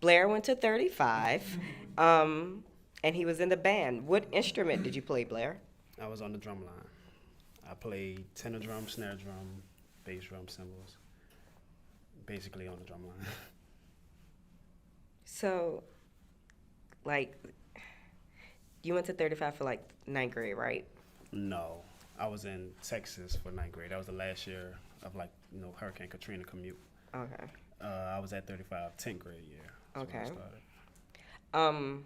Blair went to 35, and he was in the band. What instrument did you play, Blair? I was on the drum line. I played tenor drum, snare drum, bass drum, cymbals. Basically on the drum line. So, like, you went to 35 for like ninth grade, right? No, I was in Texas for ninth grade. That was the last year of Hurricane Katrina commute. Okay. I was at 35, 10th grade year. That's when I Okay. started. Um,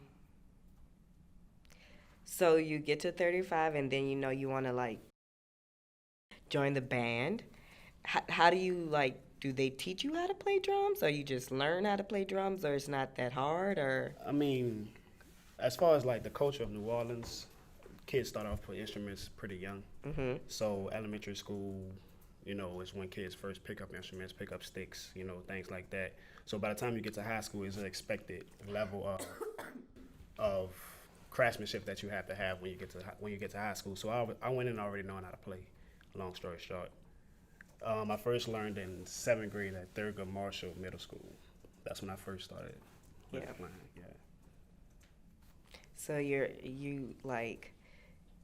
so you get to 35, and then you want to like join the band. How do you like? Do they teach you how to play drums, or you just learn how to play drums, or it's not that hard, or? I mean, as far as like the culture of New Orleans, kids start off playing instruments pretty young. Mhm. So elementary school, is when kids first pick up instruments, pick up sticks, things like that. So by the time you get to high school, it's an expected level of craftsmanship that you have to have when you get to high school. So I went in already knowing how to play. Long story short, I first learned in seventh grade at Thurgood Marshall Middle School. That's when I first started Yeah. playing. Yeah. So you like,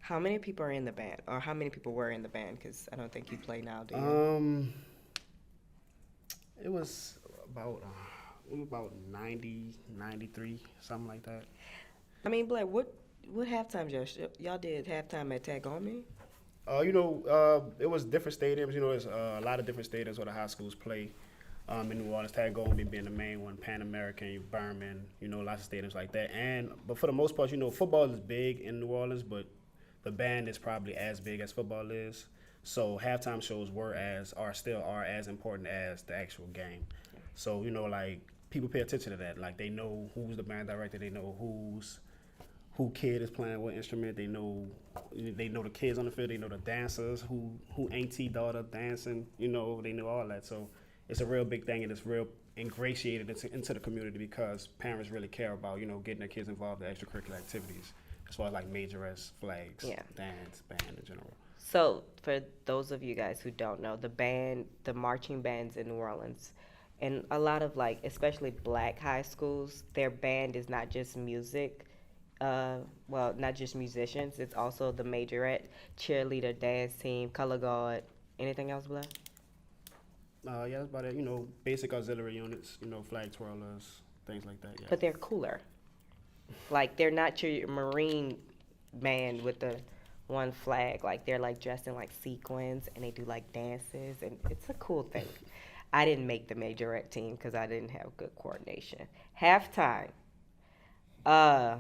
how many people are in the band, or how many people were in the band? Because I don't think you play now, do you? It was about 90, 93, something like that. I mean, Blair, what halftime y'all did halftime at Tag On Me? It was different stadiums. There's a lot of different stadiums where the high schools play. In New Orleans, Tagoma being the main one, Pan American, Berman, lots of stadiums like that. But for the most part, football is big in New Orleans, but the band is probably as big as football is. So halftime shows still are as important as the actual game. So like people pay attention to that. Like they know who's the band director, they know who kid is playing what instrument. They know the kids on the field. They know the dancers, who auntie daughter dancing. They know all that. So it's a real big thing, and it's real ingratiated into the community because parents really care about getting their kids involved in extracurricular activities as far as like majorettes, flags, Yeah. dance, band in general. So for those of you guys who don't know, the marching bands in New Orleans, and a lot of like, especially black high schools, their band is not just music. Well, not just musicians. It's also the majorette, cheerleader, dance team, color guard. Anything else, Blair? Yeah, that's about it. Basic auxiliary units. Flag twirlers, things like that. Yeah. But they're cooler. Like they're not your Marine band with the one flag. Like they're like dressed in like sequins and they do like dances and it's a cool thing. I didn't make the majorette team because I didn't have good coordination. Halftime. Uh,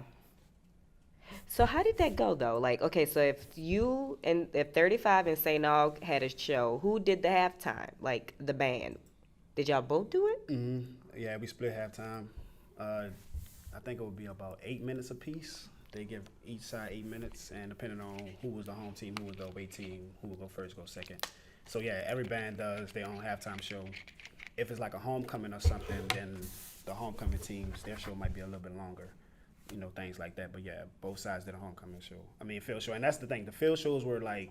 so how did that go though? Like, okay, so if 35 and St. Aug had a show, who did the halftime? Like the band. Did y'all both do it? Yeah, we split halftime. Uh, I think it would be about 8 minutes apiece. They give each side 8 minutes, and depending on who was the home team, who was the away team, who would go first, go second. So yeah, every band does their own halftime show. If it's like a homecoming or something, then the homecoming teams, their show might be a little bit longer. Things like that. But yeah, both sides did a homecoming show. I mean, field show, and that's the thing. The field shows were like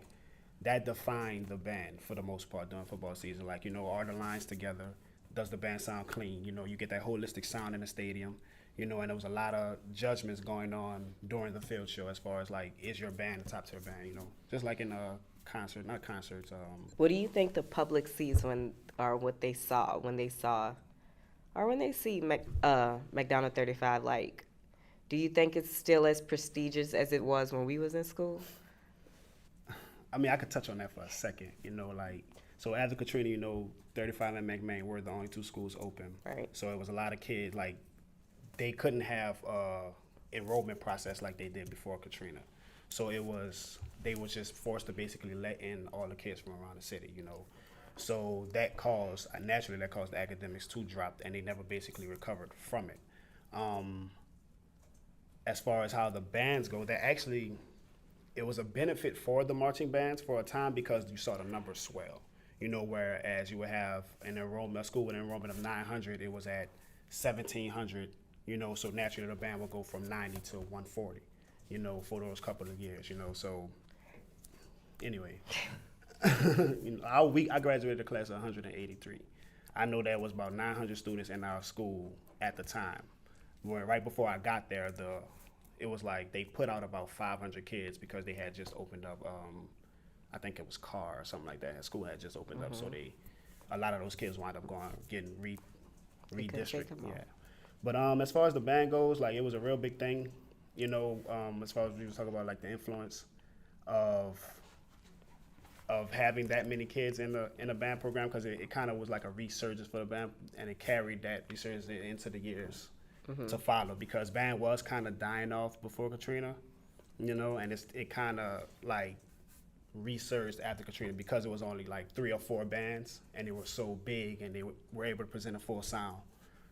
that defined the band for the most part during football season. Like, are the lines together? Does the band sound clean? You get that holistic sound in the stadium. And there was a lot of judgments going on during the field show as far as like, is your band the top tier band? Just like in a concert, not concerts. What do you think the public sees or what they saw when they saw, or when they see McDonald 35? Like, do you think it's still as prestigious as it was when we was in school? I mean, I could touch on that for a second. So after Katrina, 35 and McMain were the only two schools open. Right. So it was a lot of kids, like, they couldn't have enrollment process like they did before Katrina. So they was just forced to basically let in all the kids from around the city. So naturally that caused the academics to drop, and they never basically recovered from it. As far as how the bands go, it was a benefit for the marching bands for a time because you saw the numbers swell. Whereas you would have a school with an enrollment of 900, it was at 1,700. So naturally the band will go from 90 to 140. For those couple of years. So anyway, I graduated the class of 183. I know there was about 900 students in our school at the time. When right before I got there, it was like they put out about 500 kids because they had just opened up. I think it was Carr or something like that. School had just opened up, so a lot of those kids wound up getting redistricted. Yeah. But as far as the band goes, like it was a real big thing. You know, as far as we was talking about like the influence of having that many kids in a band program, because it kind of was like a resurgence for the band, and it carried that resurgence into the years to follow, because band was kind of dying off before Katrina, you know, and it kind of like resurged after Katrina because it was only like 3 or 4 bands, and they were so big, and they were able to present a full sound,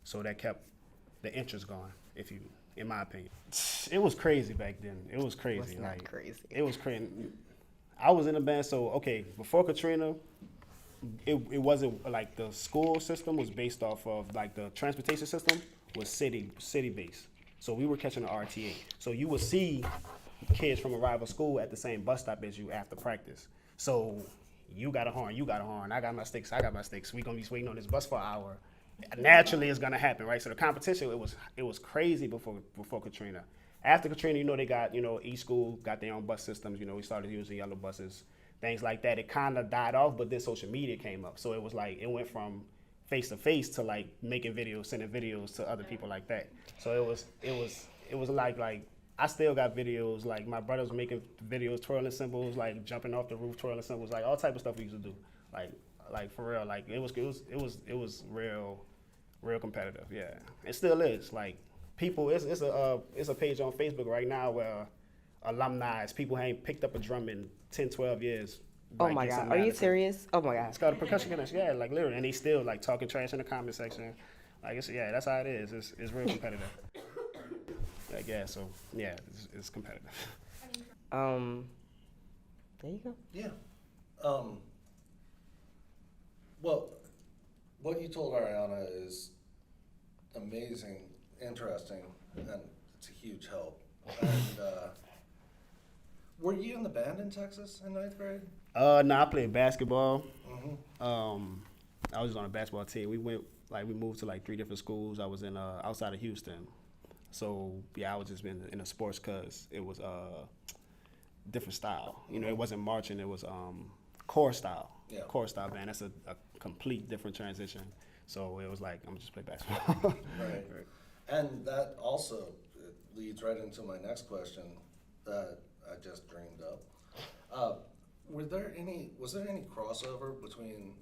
so that kept the interest going. In my opinion, it was crazy back then. It was crazy. What's not crazy? It was crazy. I was in a band, so okay, before Katrina, it wasn't like the school system was based off of like the transportation system was city based. So we were catching the RTA. So you would see kids from a rival school at the same bus stop as you after practice. So you got a horn, I got my sticks, we gonna be waiting on this bus for an hour. Naturally, it's gonna happen, right? So the competition, it was crazy before Katrina. After Katrina, you know, they got, you know, each school got their own bus systems. You know, we started using yellow buses, things like that. It kind of died off, but then social media came up. So it was like, it went from face to face to like making videos, sending videos to other people like that. So it was like I still got videos, like my brothers were making videos, twirling cymbals, like jumping off the roof, twirling cymbals, like all type of stuff we used to do. Like for real, like it was real competitive, yeah. It still is. Like people, it's a page on Facebook right now where alumni, people ain't picked up a drum in 10, 12 years. Oh my God, are you serious? Oh my God. It's called a percussion connection, yeah, like literally, and they still like talking trash in the comment section. Like that's how it is. It's real competitive. Like yeah, so yeah, it's competitive. There you go. Yeah. Well, what you told Ariana is amazing, interesting, and it's a huge help. And were you in the band in Texas in 9th grade? No, I played basketball. Mm-hmm. I was on a basketball team. We moved to like 3 different schools. I was in outside of Houston. So yeah, I was just been in a sports cause it was different style. You know, it wasn't marching. It was core style. Yeah. Core style band. That's a complete different transition. So it was like I'm just play basketball. Right. And that also leads right into my next question that I just dreamed up. Was there any crossover between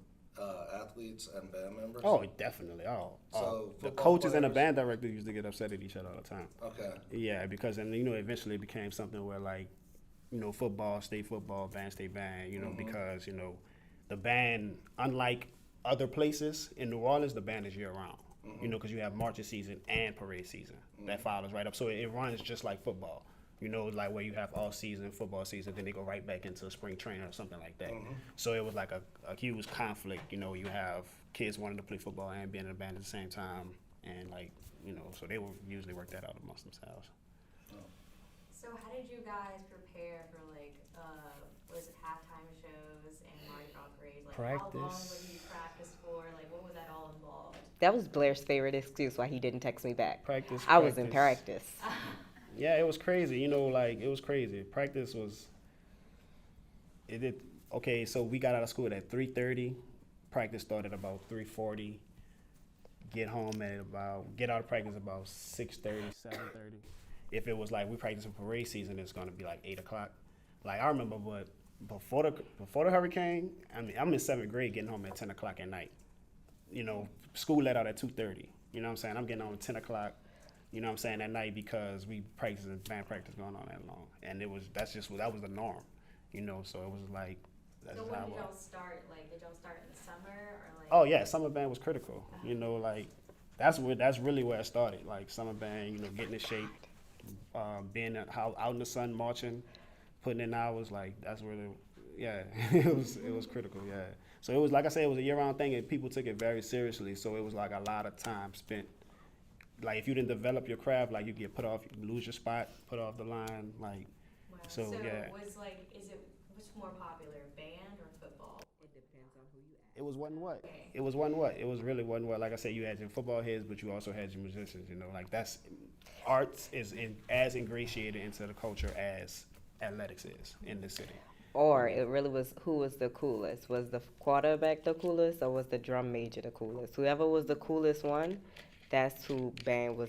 athletes and band members? Oh, definitely. So the football coaches and the players- band director used to get upset at each other all the time. Okay. Yeah, because and you know eventually it became something where like, you know, football, state football, band, state band. You know, because you know, the band, unlike other places in New Orleans, the band is year round. You know, because you have marching season and parade season that follows right up. So it runs just like football. You know, like where you have all season, football season, then they go right back into spring training or something like that. So it was like a huge conflict. You know, you have kids wanting to play football and being in a band at the same time, and like, you know, so they would usually work that out amongst themselves. So how did you guys prepare for like, was it halftime shows and Mardi Gras parade? Like how long Practice. would you practice for? Like what was that all involved? That was Blair's favorite excuse why he didn't text me back. Practice. I was in practice. Yeah, it was crazy. You know, like it was crazy. Practice was. It did okay. So we got out of school at 3:30. Practice started about 3:40. Get out of practice about 6:30, 7:30. If it was like we practice in parade season, it's gonna be like 8 o'clock. Like I remember, but before the hurricane, I mean, I'm in 7th grade, getting home at 10 o'clock at night. You know, school let out at 2:30. You know what I'm saying? I'm getting home at 10 o'clock. You know what I'm saying, at night because we practicing band practice going on that long, and that was the norm. You know, so it was like that's So just when how it did was. y'all start? Like did y'all start in the summer or like? Oh yeah, summer band was critical. You know, like that's really where it started. Like summer band, you know, getting in shape, being out in the sun, marching, putting in hours. Like that's where it was critical. Yeah. So it was like I said, it was a year-round thing, and people took it very seriously. So it was like a lot of time spent. Like if you didn't develop your craft, like you get put off, you lose your spot, put off the line. Like Wow. so yeah. was like, what's more popular, band or football? It depends on who you ask. It was wasn't what? It was wasn't what? It was really wasn't what? Like I said, you had your football heads, but you also had your musicians. You know, like that's arts is as ingratiated into the culture as athletics is in this city. Or it really was who was the coolest? Was the quarterback the coolest, or was the drum major the coolest? Whoever was the coolest one, that's who band was.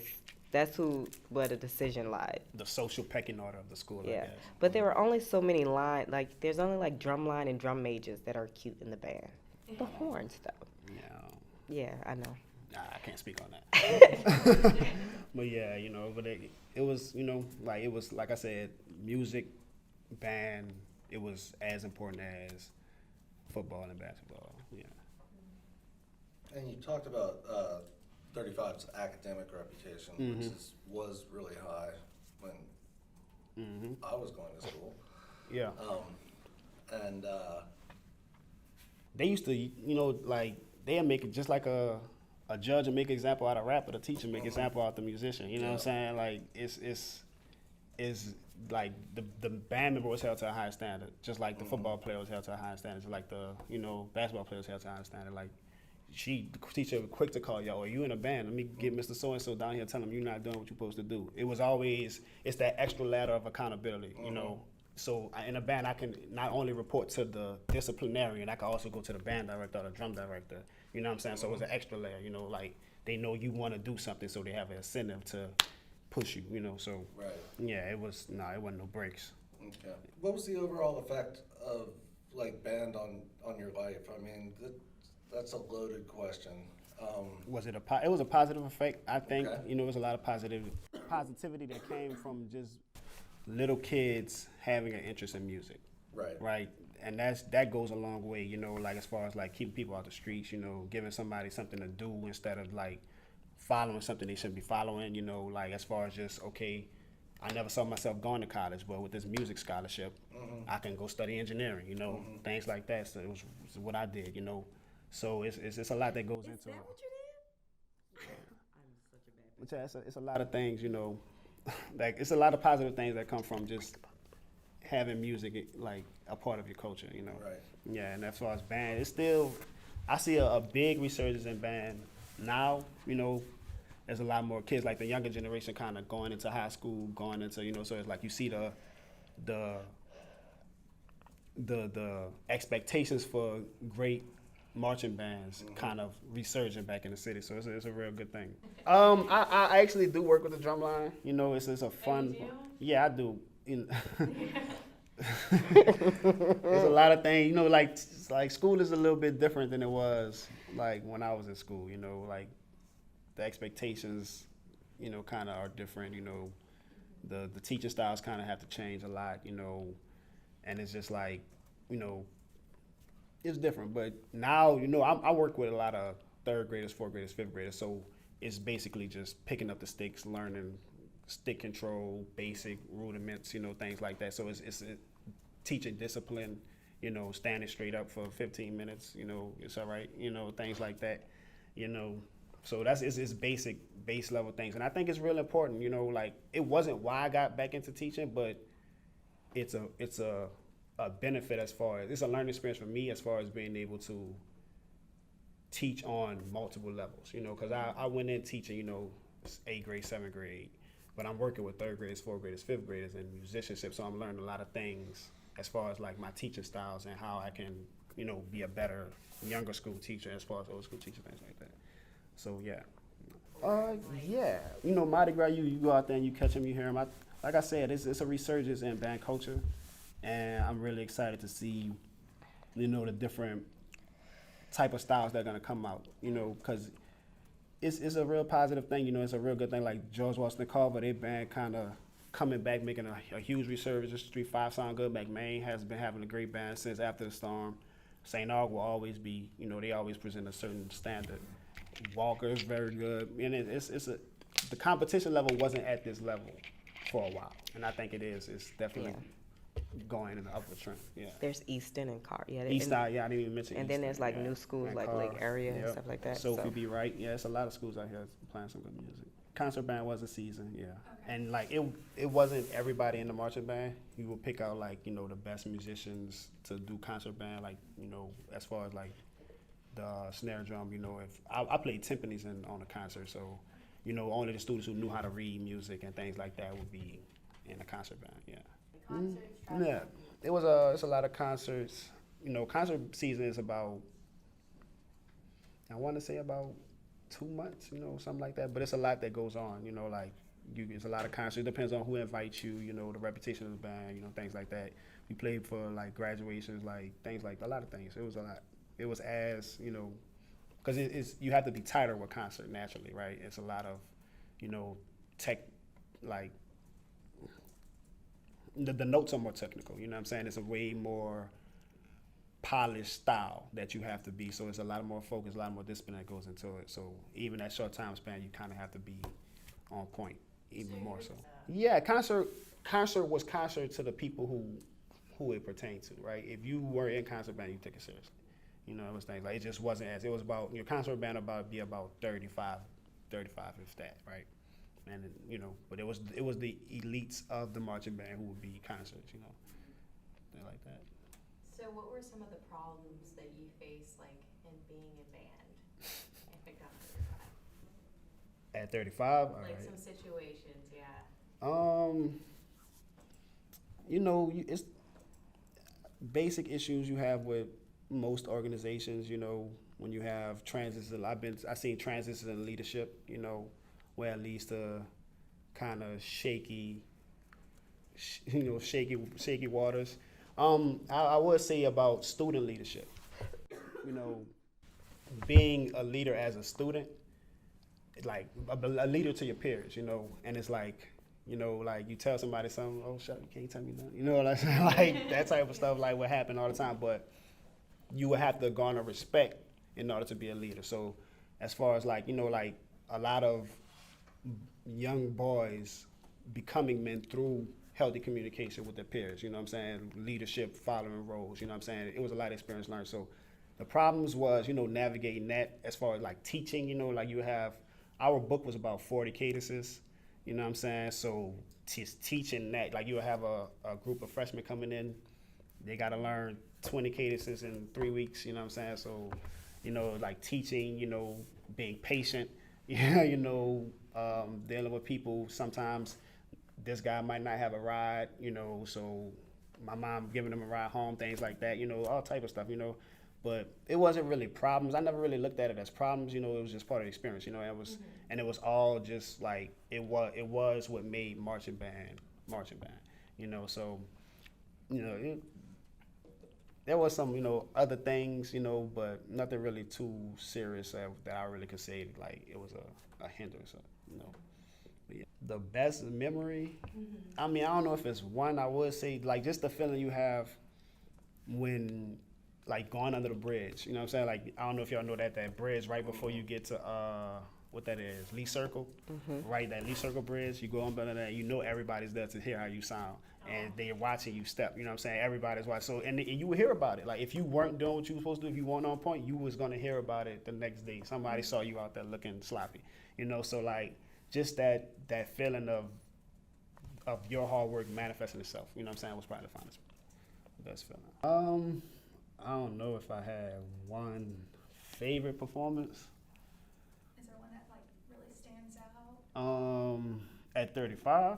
That's who where the decision lied. The social pecking order of the school, I Yeah, guess. but there were only so many line. Like there's only like drum line and drum majors that are cute in the band. The horns though. Yeah, Yeah, I know. nah, I can't speak on that. But yeah, you know, but it was, you know, like it was, like I said, music, band, it was as important as football and basketball. Yeah. And you talked about 35's academic reputation, which was really high when I was going to school. Yeah. And They used to, you know, like they'd make it just like a judge would make an example out of rapper, the teacher make example out the musician. You know what I'm saying? Like it's like the band member was held to a high standard, just like the football player was held to a high standard, just like the basketball player was held to a high standard. Like the teacher was quick to call, yo, are you in a band? Let me get Mr. So and so down here, tell him you're not doing what you're supposed to do. It was always it's that extra ladder of accountability, you know. So in a band, I can not only report to the disciplinarian, I can also go to the band director or the drum director. You know what I'm saying? So it's an extra layer. You know, like they know you want to do something, so they have an incentive to push you. You know, so right. yeah, it wasn't no breaks. Okay. What was the overall effect of like band on your life? I mean, that's a loaded question. Was it it was a positive effect? I think Okay. you know, it was a lot of positivity that came from just little kids having an interest in music. Right. And that goes a long way, you know, like as far as like keeping people out the streets, you know, giving somebody something to do instead of like following something they shouldn't be following, you know, like as far as just, okay, I never saw myself going to college, but with this music scholarship, I can go study engineering, you know, things like that. So it was what I did, you know. So it's a lot that goes into it. But yeah, it's a lot of things, you know, like it's a lot of positive things that come from just having music like a part of your culture, you know. Right. Yeah, and as far as band, it's still I see a big resurgence in band now. You know, there's a lot more kids like the younger generation kind of going into high school, going into so it's like you see the expectations for great marching bands kind of resurging back in the city, so it's a real good thing. I actually do work with the drum line. You know, it's a fun. you do? Yeah, I do. You know, there's a lot of things. You know, like school is a little bit different than it was like when I was in school. You know, like the expectations, you know, kind of are different. You know, the teaching styles kind of have to change a lot. You know, and it's just like, you know, it's different. But now, you know, I work with a lot of third graders, fourth graders, fifth graders. So it's basically just picking up the sticks, learning stick control, basic rudiments, you know, things like that. So it's teaching discipline, you know, standing straight up for 15 minutes, you know, it's all right, you know, things like that, you know. So it's basic, base level things. And I think it's real important, you know, like it wasn't why I got back into teaching, but it's a benefit as far as, it's a learning experience for me as far as being able to teach on multiple levels, you know, because I went in teaching, you know, 8th grade, 7th grade, but I'm working with 3rd graders, 4th graders, 5th graders in musicianship, so I'm learning a lot of things as far as like my teaching styles and how I can, you know, be a better younger school teacher as far as old school teacher, things like that. So yeah. Yeah. You know, Mardi Gras, you go out there and you catch them, you hear them. Like I said, it's a resurgence in band culture, and I'm really excited to see, you know, the different type of styles that are gonna come out, you know, because it's a real positive thing, you know, it's a real good thing. Like George Washington Carver, their band kind of coming back, making a huge resurgence. Street 5 sound good. McMain has been having a great band since After the Storm. St. Aug will always be, you know, they always present a certain standard. Walker is very good, and the competition level wasn't at this level for a while, and I think it is. It's definitely going in the upward trend. Yeah. There's Easton and Carr. Yeah. East Side, yeah, I didn't even mention. And Easton, then there's like yeah. new schools And like Carr, Lake Area and yep. stuff like that. Sophie so. B. Wright, yeah, it's a lot of schools out here playing some good music. Concert band was a season, yeah. And like it wasn't everybody in the marching band. You would pick out like, you know, the best musicians to do concert band, like, you know, as far as like the snare drum. You know, if I played timpanis on a concert, so you know, only the students who knew how to read music and things like that would be in a concert band. Yeah. Concerts, Yeah, it's a lot of concerts. You know, concert season is about, I want to say about 2 months, you know, something like that. But it's a lot that goes on, you know, like it's a lot of concerts. It depends on who invites you, you know, the reputation of the band, you know, things like that. We played for like graduations, like things like a lot of things. It was a lot. It was as, you know, because it's you have to be tighter with concert naturally, right? It's a lot of, you know, tech, like the notes are more technical. You know what I'm saying? It's a way more polished style that you have to be. So it's a lot more focus, a lot more discipline that goes into it. So even that short time span, you kind of have to be on point, even more so. Yeah, concert was concert to the people who it pertained to, right? If you were in concert band, you take it seriously. You know, it was things like it just wasn't as it was about your concert band be about 35 if that, right? And you know, but it was the elites of the marching band who would be concerts, you know, things like that. So what were some of the problems that you faced, like, in being in band at the At 35, all like right. some situations, yeah. You know, it's basic issues you have with most organizations. You know, when you have transits, I've seen transits in leadership. You know, where it leads to kind of shaky waters. I would say about student leadership. You know, being a leader as a student, like a leader to your peers, you know, and it's like, you know, like you tell somebody something, oh, shut up, you can't tell me nothing, you know, like that type of stuff, like what happened all the time. But you would have to garner respect in order to be a leader. So as far as like, you know, like a lot of young boys becoming men through healthy communication with their peers, you know what I'm saying? Leadership, following roles, you know what I'm saying? It was a lot of experience learned. So the problems was, you know, navigating that as far as like teaching, you know, like you have, our book was about 40 cadences, you know what I'm saying? So teaching that, like you would have a group of freshmen coming in, they got to learn 20 cadences in 3 weeks, you know what I'm saying? So, you know, like teaching, you know, being patient, you know, dealing with people. Sometimes this guy might not have a ride, you know, so my mom giving him a ride home, things like that, you know, all type of stuff, you know. But it wasn't really problems. I never really looked at it as problems, you know. It was just part of the experience, you know. It was, and it was all just like it was what made marching band, you know. So, you know, there was some, you know, other things, you know, but nothing really too serious that I really could say like it was a hindrance, you know. But yeah. The best memory, I mean, I don't know if it's one. I would say like just the feeling you have when like going under the bridge, you know what I'm saying? Like, I don't know if y'all know that bridge right before you get to, what that is, Lee Circle, right? That Lee Circle bridge, you go on under that, you know everybody's there to hear how you sound. And they're watching you step, you know what I'm saying? Everybody's watching. So, and you would hear about it. Like, if you weren't doing what you were supposed to do, if you weren't on point, you was going to hear about it the next day. Somebody saw you out there looking sloppy, you know? So, like, just that feeling of your hard work manifesting itself, you know what I'm saying, was probably the best feeling. I don't know if I had one favorite performance. Is there one that like really stands out? At 35,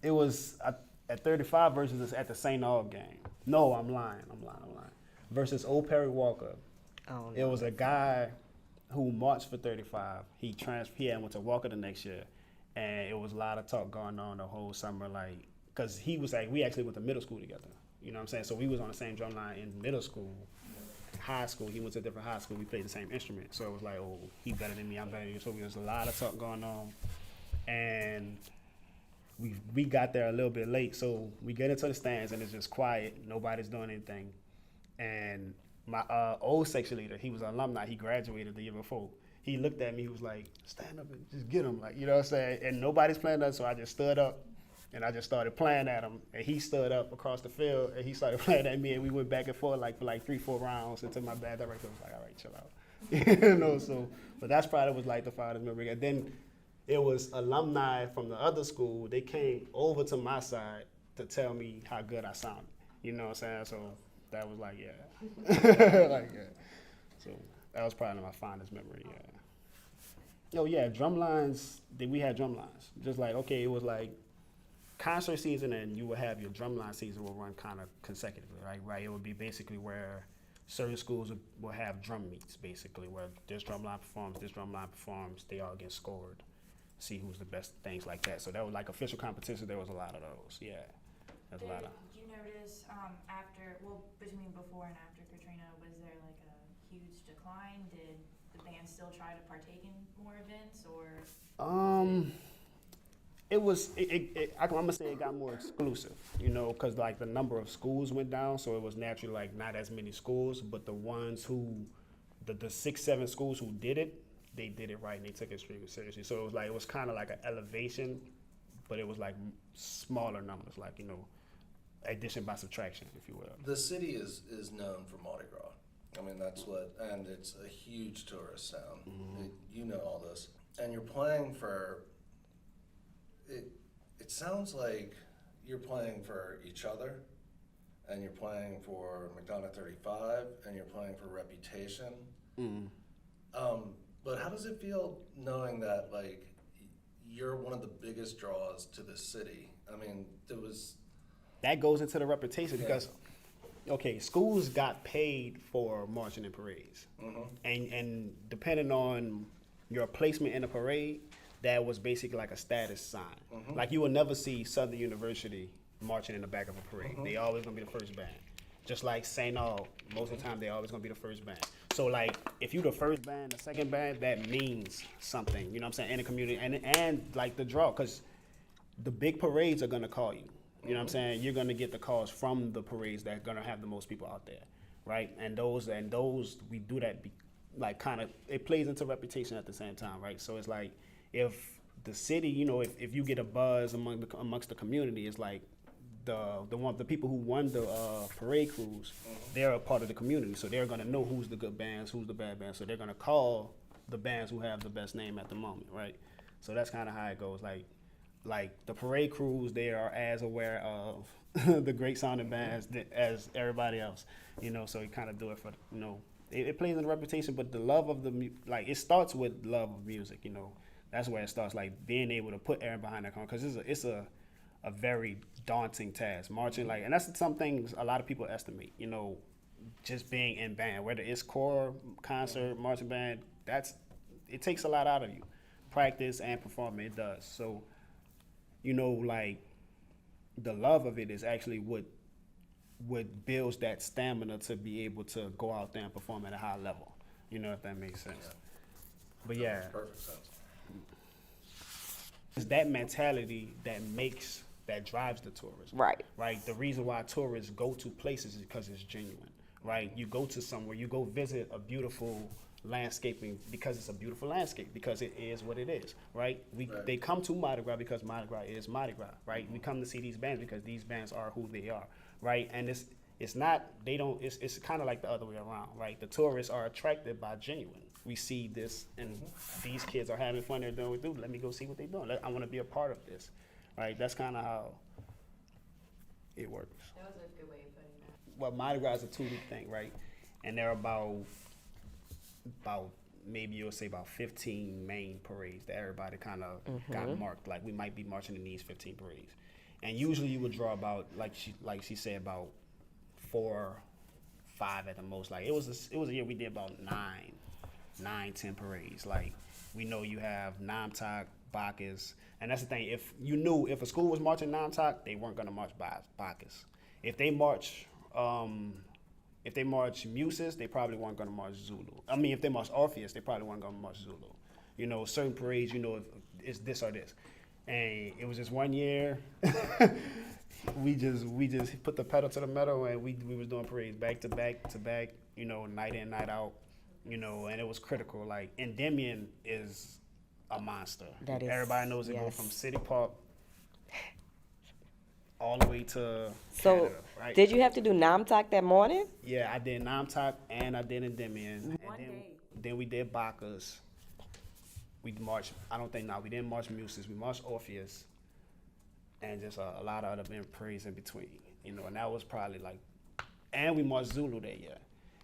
it was at 35 versus at the St. Aug game. No, I'm lying. Versus Old Perry Walker. Oh, no. It was a guy who marched for 35. He went to Walker the next year, and it was a lot of talk going on the whole summer, like. Because he was like, we actually went to middle school together. You know what I'm saying? So we was on the same drum line in middle school, high school. He went to a different high school. We played the same instrument. So it was like, oh, he better than me, I'm better than you. So there was a lot of talk going on. And we got there a little bit late. So we get into the stands and it's just quiet. Nobody's doing anything. And my old section leader, he was an alumni. He graduated the year before. He looked at me. He was like, stand up and just get him. Like, you know what I'm saying? And nobody's playing that. So I just stood up. And I just started playing at him, and he stood up across the field, and he started playing at me, and we went back and forth for 3-4 rounds until my band director was like, all right, chill out. You know, so, but that's probably was like the finest memory. And then it was alumni from the other school. They came over to my side to tell me how good I sounded. You know what I'm saying? So that was like, yeah. So that was probably my fondest memory, yeah. Oh yeah, drum lines, we had drum lines. Just like, okay, it was like concert season and you would have your drumline season will run kind of consecutively, right? It would be basically where certain schools will have drum meets, basically, where this drumline performs, they all get scored, see who's the best, things like that. So that was like official competition, there was a lot of those, yeah. There's a lot of. Did you notice between before and after Katrina, was there like a huge decline? Did the band still try to partake in more events, or? I'm gonna say it got more exclusive, you know, because like the number of schools went down, so it was naturally like not as many schools, but the ones the 6, 7 schools who did it, they did it right and they took it extremely seriously. So it was kind of like an elevation, but it was like smaller numbers, like, you know, addition by subtraction, if you will. The city is known for Mardi Gras. I mean, that's and it's a huge tourist town. Mm-hmm. You know all this. And you're playing for, it sounds like you're playing for each other, and you're playing for McDonough 35, and you're playing for Reputation. Mm. But how does it feel knowing that, like, you're one of the biggest draws to the city? I mean, That goes into the reputation Yeah. because, okay, schools got paid for marching in parades. Mhm. And depending on your placement in a parade, that was basically like a status sign. Mhm. Like you will never see Southern University marching in the back of a parade. They always gonna be the first band. Just like St. Aug, most of the time they always gonna be the first band. So like if you the first band, the second band, that means something. You know what I'm saying? In the community and like the draw, because the big parades are gonna call you. You know what I'm saying? You're gonna get the calls from the parades that are gonna have the most people out there, right? And those we do that like kind of it plays into reputation at the same time, right? So it's like if the city, you know, if you get a buzz amongst the community, it's like the people who won the parade crews, they're a part of the community, so they're gonna know who's the good bands, who's the bad bands, so they're gonna call the bands who have the best name at the moment, right? So that's kind of how it goes. Like the parade crews, they are as aware of the great sounding bands as everybody else, you know. So you kind of do it for, you know, it plays in the reputation, but the love of like it starts with love of music, you know. That's where it starts, like being able to put Aaron behind that because it's a very daunting task marching, like, and that's some things a lot of people estimate, you know, just being in band, whether it's choir, concert, marching band, it takes a lot out of you, practice and performing, it does. So, you know, like the love of it is actually what builds that stamina to be able to go out there and perform at a high level, you know, if that makes sense. Yeah. But yeah, Makes perfect sense. it's that mentality that drives the tourism. Right. The reason why tourists go to places is because it's genuine. Right. You go to somewhere, you go visit a beautiful landscaping because it's a beautiful landscape, because it is what it is. Right. They come to Mardi Gras because Mardi Gras is Mardi Gras. Right. We come to see these bands because these bands are who they are. Right. And it's kind of like the other way around. Right. The tourists are attracted by genuine. We see this, and these kids are having fun. They're doing what they do. Let me go see what they're doing. I want to be a part of this, right? That's kind of how it works. That was a good way of putting that. Well, Mardi Gras is a 2-week thing, right? And there are about maybe you'll say about 15 main parades that everybody kind of got marked. Like we might be marching in these 15 parades, and usually you would draw about like she said about 4, 5 at the most. Like it was a year we did about 9, 10 parades. Like we know you have Namtok, Bacchus, and that's the thing. If a school was marching Namtok, they weren't gonna march Bacchus. If they march Muses, they probably weren't gonna march Zulu. I mean, if they march Orpheus, they probably weren't gonna march Zulu. You know, certain parades, you know, if it's this or this. And it was just one year. we just put the pedal to the metal, and we was doing parades back to back, you know, night in, night out. You know, and it was critical. Like, Endymion is a monster. That is, everybody knows it. Go yes. from City Park all the way to So, Canada, right? did you have to do Namtok that morning? Yeah, I did Namtok and I did Endymion. One and day. then we did Bacchus. We marched, we didn't march Muses. We marched Orpheus. And just a lot of other parades in between. you know, and that was probably like, and we marched Zulu that year.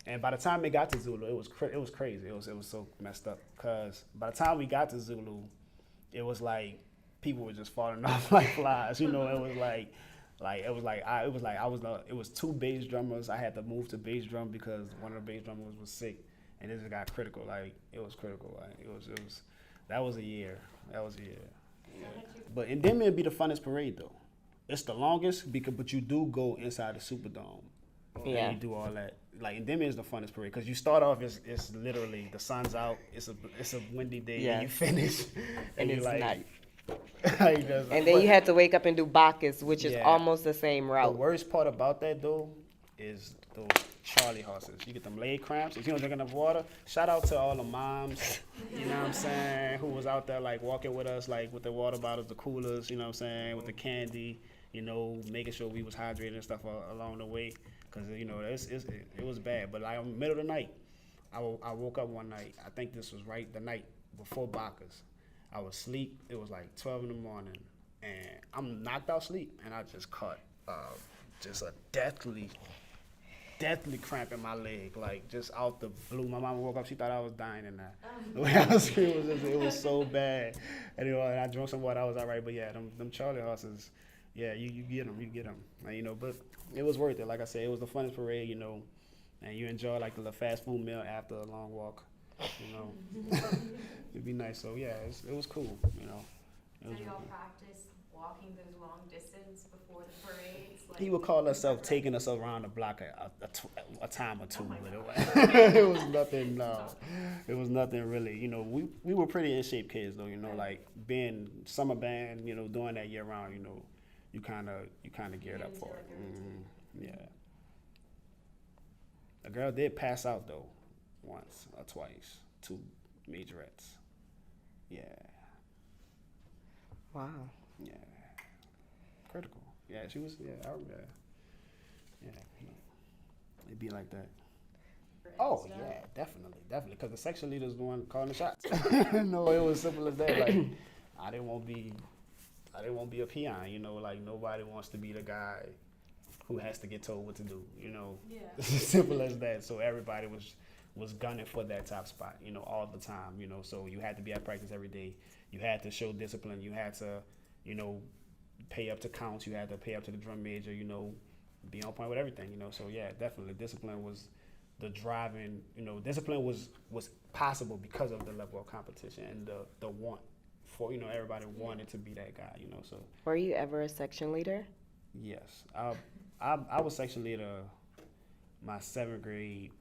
And by the time it got to Zulu, it was crazy. It was so messed up because by the time we got to Zulu, it was like people were just falling off like flies. You know, it was two bass drummers. I had to move to bass drum because one of the bass drummers was sick, and it just got critical. Like it was critical. Like it was that was a year. That was a year. Yeah. But Endymion would be the funnest parade though. It's the longest but you do go inside the Superdome. Yeah. And you do all that. Like Endymion is the funnest parade because you start off it's literally the sun's out. It's a windy day Yeah. and you finish And you're it's like, night. and then you had to wake up and do Bacchus, which is Yeah. almost the same The route. worst part about that though is those Charlie horses. You get them leg cramps. If you don't drink enough water, shout out to all the moms, you know what I'm saying, who was out there like walking with us, like with the water bottles, the coolers, you know what I'm saying, with the candy, you know, making sure we was hydrated and stuff along the way. Cause you know it was bad. But like in the middle of the night, I woke up one night. I think this was right the night before Bacchus. I was asleep. It was like 12 in the morning, and I'm knocked out sleep, and I just caught just a deathly cramp in my leg, like just out the blue. My mama woke up, she thought I was dying in there. The way I was screaming, it was so bad. And, you know, and I drank some water, I was all right. But yeah, them Charlie horses, yeah, you get them. And, you know, but it was worth it. Like I said, it was the funnest parade, you know, and you enjoy like the fast food meal after a long walk, you know. It'd be nice. So yeah, it was cool, you know. So y'all practice walking those long distance before the parades? Like, He would call himself taking us around the block a time or two. But it was nothing. No, it was nothing really. You know, we were pretty in shape kids though. You know, like being summer band. You know, doing that year round. You know, you kind of geared up for it. Yeah. A girl did pass out though, once or twice. 2 majorettes. Yeah. Wow. Yeah. Critical. Yeah, she was. Yeah, I remember. Yeah, it'd be like that. Oh yeah, definitely. Because the section leader's the one calling the shots. No, it was simple as that. Like, I didn't want to be a peon. You know, like nobody wants to be the guy who has to get told what to do. You know, Yeah. it's as simple as that. So everybody was gunning for that top spot. You know, all the time. You know, so you had to be at practice every day. You had to show discipline. You had to, you know, pay up to counts. You had to pay up to the drum major. You know, be on point with everything. You know, so yeah, definitely discipline was the driving. You know, discipline was possible because of the level of competition and the want for, you know, everybody wanted to be that guy. You know, so Were you ever a section leader? yes, I was section leader my 7th grade.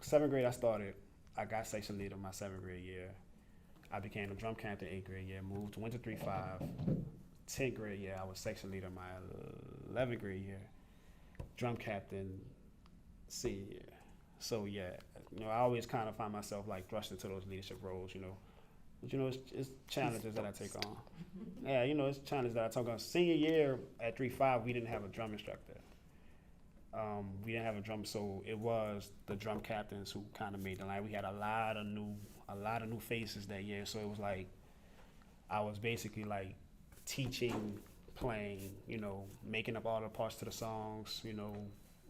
7th grade I started. I got section leader my 7th grade year. I became a drum captain 8th grade year. Went to 3-5. 10th grade year I was section leader my 11th grade year. Drum captain senior year. So yeah, you know, I always kind of find myself like thrust into those leadership roles. You know, but you know it's challenges that I take on. Yeah, you know, it's challenges that I take on. Senior year at 3-5 we didn't have a drum instructor. We didn't have a drum, so it was the drum captains who kind of made the line. We had a lot of new faces that year, so it was like I was basically like teaching, playing, you know, making up all the parts to the songs, you know,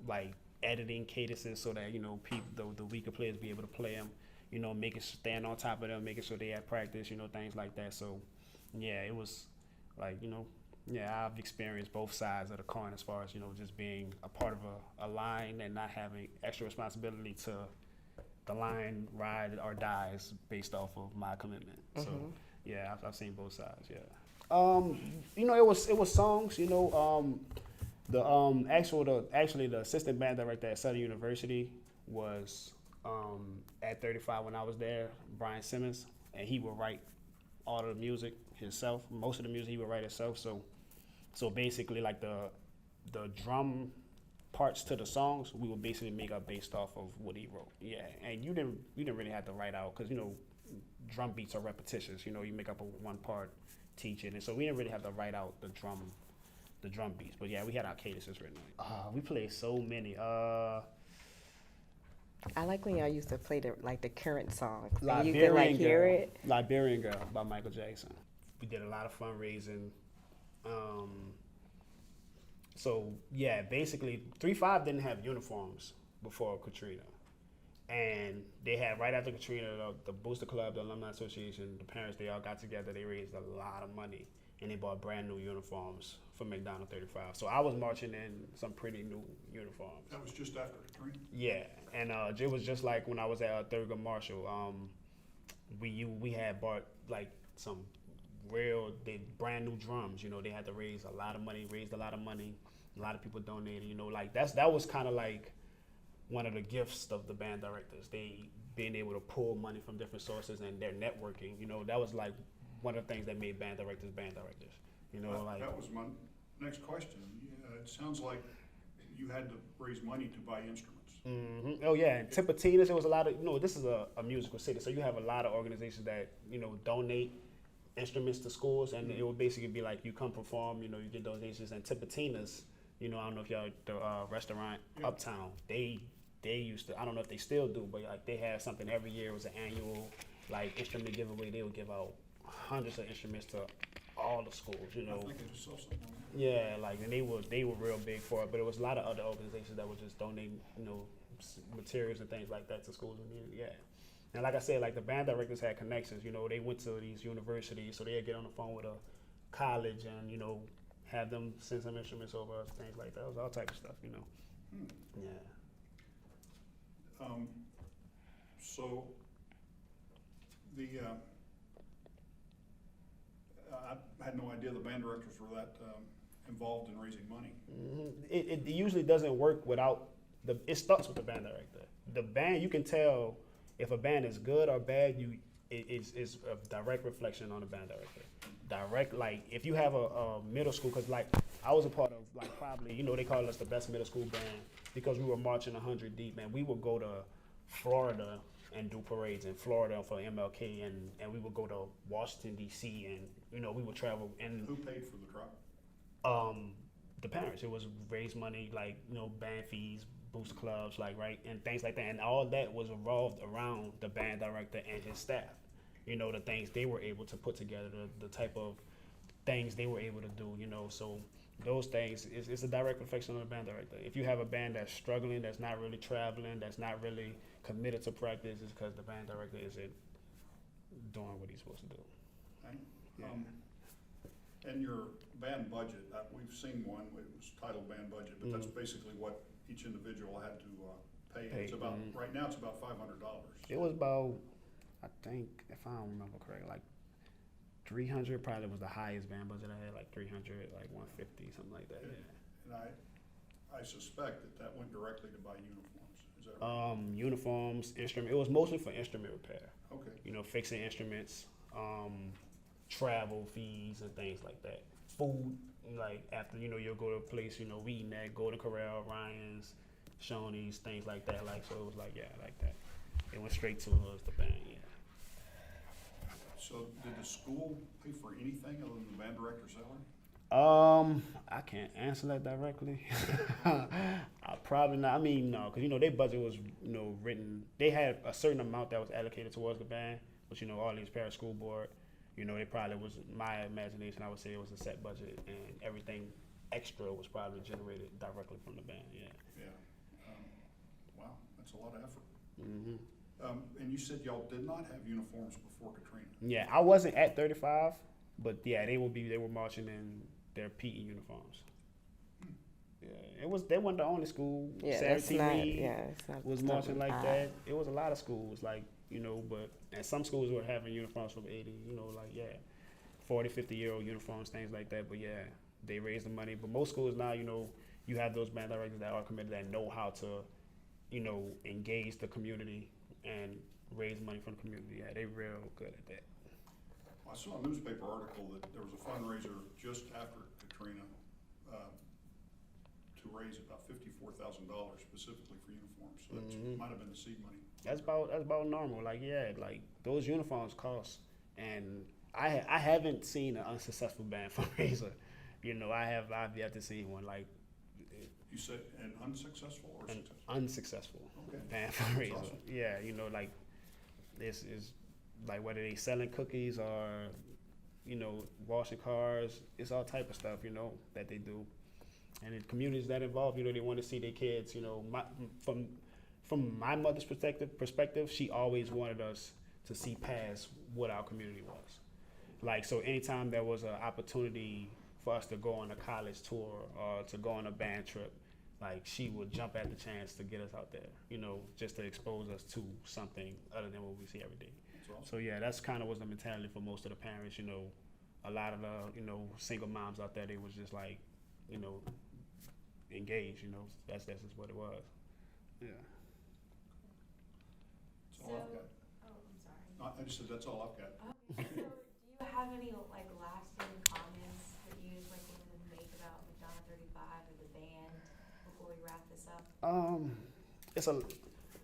like editing cadences so that, you know, the weaker players be able to play them, you know, stand on top of them, making sure they had practice, you know, things like that. So yeah, it was like, you know, yeah, I've experienced both sides of the coin as far as, you know, just being a part of a line and not having extra responsibility to the line ride or dies based off of my commitment. So yeah, I've seen both sides. Yeah. You know, it was songs. You know, actually the assistant band director at Southern University was at 35 when I was there, Brian Simmons, and he would write all of the music himself. Most of the music he would write himself. So basically, like the drum parts to the songs, we would basically make up based off of what he wrote. Yeah, and you didn't really have to write out because, you know, drum beats are repetitious. You know, you make up a one part, teach it, and so we didn't really have to write out the drum beats. But yeah, we had our cadences written. We played so many. I like when y'all used to play the current songs. And you could Liberian hear Girl. it. Liberian Girl by Michael Jackson. We did a lot of fundraising. So yeah, basically 3-5 didn't have uniforms before Katrina, and they had right after Katrina the Booster Club, the Alumni Association, the parents, they all got together. They raised a lot of money and they bought brand new uniforms for McDonald 35. So I was marching in some pretty new uniforms. That was just after Katrina. Yeah, and it was just like when I was at Thurgood Marshall. We had bought like some brand new drums. You know, they had to raise a lot of money. A lot of people donated. You know, like that was kind of like one of the gifts of the band directors. They being able to pull money from different sources and their networking. You know, that was like one of the things that made band directors. You know, That was my next question. It sounds like you had to raise money to buy instruments. Mm-hmm. Oh yeah, and Tipitinas. It was a lot of, you know, this is a musical city, so you have a lot of organizations that, you know, donate instruments to schools, and it would basically be like you come perform, you know, you get donations. And Tipitinas, you know, I don't know if y'all the restaurant Uptown, they used to, I don't know if they still do, but like they had something every year. It was an annual like instrument giveaway. They would give out hundreds of instruments to all the schools, you know. I think I just saw something on that. Yeah, like, and they were real big for it, but it was a lot of other organizations that would just donate, you know, materials and things like that to schools. And yeah, and like I said, like the band directors had connections. You know, they went to these universities, so they'd get on the phone with a college and, you know, have them send some instruments over, things like that. It was all type of stuff, you know. Yeah. So the I had no idea the band directors were that involved in raising money. Mm-hmm. It usually doesn't work without it starts with the band director. The band, you can tell if a band is good or bad. It's a direct reflection on the band director. Direct, like if you have a middle school, because like I was a part of like probably, you know, they call us the best middle school band because we were marching 100 deep, and we would go to Florida and do parades in Florida for MLK, and we would go to Washington D.C. and, you know, we would travel. And Who paid for the travel? The parents. It was raise money, like, you know, band fees, boost clubs, like, right, and things like that. And all that was revolved around the band director and his staff. You know, the things they were able to put together, the type of things they were able to do, you know. So those things, it's a direct reflection on the band director. If you have a band that's struggling, that's not really traveling, that's not really committed to practice, it's because the band director isn't doing what he's supposed to do. Okay. Yeah. And your band budget, we've seen one, it was titled band budget, but that's basically what each individual had to pay. It's about, right now it's about $500. It was about, I think, if I don't remember correctly, like 300 probably was the highest band budget I had, like 300, like 150, something like that. Yeah. And I suspect that went directly to buy uniforms. Is that right? Uniforms, instrument. It was mostly for instrument repair. Okay. You know, fixing instruments, travel fees and things like that. Food, like after, you know, you'll go to a place, you know, we eating at Golden Corral, Ryan's, Shoney's, things like that. Like, so it was like, yeah, like that. It went straight to the band, yeah. So did the school pay for anything other than the band director's salary? I can't answer that directly. I probably not. I mean, no, because, you know, their budget was, you know, written. They had a certain amount that was allocated towards the band, but, you know, Orleans Parish School Board, you know, they probably was, my imagination, I would say it was a set budget, and everything extra was probably generated directly from the band. Yeah. Yeah. Wow, that's a lot of effort. Mm-hmm. And you said y'all did not have uniforms before Katrina. Yeah, I wasn't at 35, but yeah, they were marching in their PE uniforms. Yeah, they weren't the only school. Yeah, Sarah that's T. not. Reed Yeah, it's not. was marching like that. It was a lot of schools, like, you know, and some schools were having uniforms from 80, you know, like, yeah, 40, 50-year-old uniforms, things like that. But yeah, they raised the money. But most schools now, you know, you have those band directors that are committed, that know how to, you know, engage the community and raise money from the community. Yeah, they real good at that. I saw a newspaper article that there was a fundraiser just after Katrina to raise about $54,000 specifically for uniforms. So that might have been the seed money. That's about normal. Like, yeah, like those uniforms cost, and I haven't seen an unsuccessful band fundraiser. You know, I've yet to see one. Like, You said an unsuccessful or an successful? unsuccessful Okay. band fundraiser. awesome. Yeah, you know, like this is like whether they selling cookies or, you know, washing cars. It's all type of stuff, you know, that they do. And in communities that involve, you know, they want to see their kids, you know, from my mother's perspective, she always wanted us to see past what our community was. Like, so anytime there was an opportunity for us to go on a college tour or to go on a band trip, like, she would jump at the chance to get us out there, you know, just to expose us to something other than what we see every day. That's awesome. So yeah, that's kind of was the mentality for most of the parents, you know. A lot of the, you know, single moms out there, they was just like, you know, engaged, you know. That's just what it was. Yeah. That's all I've So- got. Oh, I'm sorry. I just said that's all I've got. Okay, so do you have any like lasting comments that you like wanted to make about McDonough 35 or the band before we wrap this up It's a that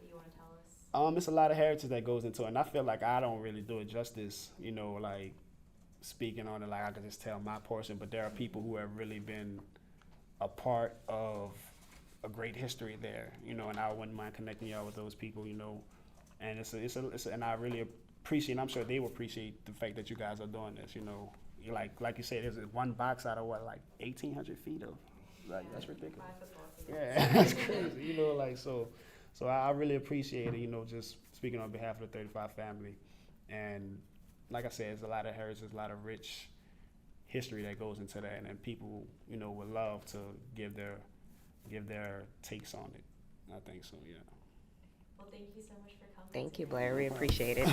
you want to tell us? it's a lot of heritage that goes into it, and I feel like I don't really do it justice, you know, like speaking on it, like I can just tell my portion, but there are people who have really been a part of a great history there, you know, and I wouldn't mind connecting y'all with those people, you know, and and I really appreciate, and I'm sure they will appreciate the fact that you guys are doing this, you know. Like you said, there's one box out of what, like 1,800 feet of, like, that's ridiculous. 5 football fields. Yeah, that's crazy, you know, like, so I really appreciate it, you know, just speaking on behalf of the 35 family. And like I said, there's a lot of heritage, a lot of rich history that goes into that, and people, you know, would love to give their takes on it. I think so, yeah. Well, thank you so much for coming. Thank you, today. Blair. We appreciate it.